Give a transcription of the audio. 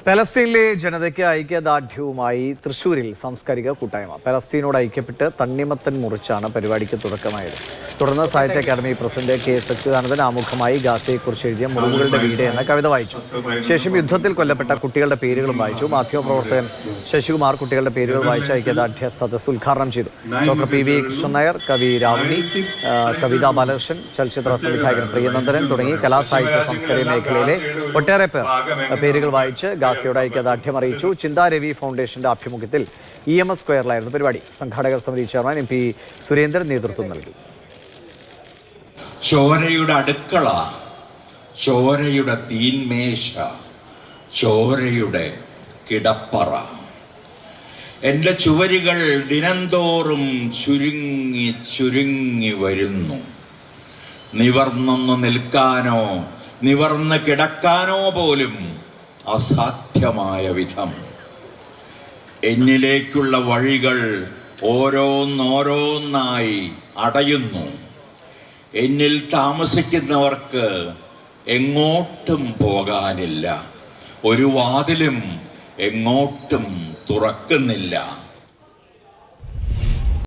പലസ്തീനിലെ ജനതയ്ക്ക് ഐക്യദാർഢ്യവുമായി തൃശൂരിൽ സാംസ്കാരിക കൂട്ടായ്മ. പലസ്തീനോട് ഐക്യപ്പെട്ട് തണ്ണിമത്തൻ മുറിച്ചാണ് പരിപാടിക്ക് തുടക്കമായത്. തുടർന്ന് സാഹിത്യ അക്കാദമി പ്രസിഡന്റ് കെ സച്ചിദാനന്ദൻ ആമുഖമായി ഗാസയെക്കുറിച്ച് എഴുതിയ മുറിവുകളുടെ വീട് എന്ന കവിത വായിച്ചു. ശേഷം യുദ്ധത്തിൽ കൊല്ലപ്പെട്ട കുട്ടികളുടെ പേരുകളും വായിച്ചു. മാധ്യമപ്രവർത്തകൻ ശശികുമാർ കുട്ടികളുടെ പേരുകൾ വായിച്ച ഐക്യദാർഢ്യ സദസ്സ് ഉദ്ഘാടനം ചെയ്തു. Doctor P V Krishnan Nair, കവി രാവുണ്ണി, കവിതാ ബാലകൃഷ്ണൻ, ചലച്ചിത്ര സംവിധായകൻ പ്രിയനന്ദനൻ തുടങ്ങി കലാസാഹിത്യ സാംസ്കാരിക മേഖലയിലെ ഒട്ടേറെ പേർ പേരുകൾ വായിച്ച് ഗാസയുടെ ഐക്യദാർഢ്യം അറിയിച്ചു. ചിന്താ രവി ഫൗണ്ടേഷന്റെ ആഭിമുഖ്യത്തിൽ EMS സ്ക്വയറിലായിരുന്നു പരിപാടി. സംഘാടക സമിതി ചെയർമാൻ MP സുരേന്ദ്രൻ നേതൃത്വം നൽകി. ചോരയുടെ അടുക്കള, ചോരയുടെ തീന്മേശ, ചോരയുടെ കിടപ്പറ. എൻ്റെ ചുവരുകൾ ദിനംതോറും ചുരുങ്ങി ചുരുങ്ങി വരുന്നു. നിവർന്നൊന്ന് നിൽക്കാനോ നിവർന്ന് കിടക്കാനോ പോലും അസാധ്യമായ വിധം എന്നിലേക്കുള്ള വഴികൾ ഓരോന്നോരോന്നായി അടയുന്നു. എന്നിൽ താമസിക്കുന്നവർക്ക് എങ്ങോട്ടും പോകാനില്ല. ഒരു വാതിലും എങ്ങോട്ടും തുറക്കുന്നില്ല.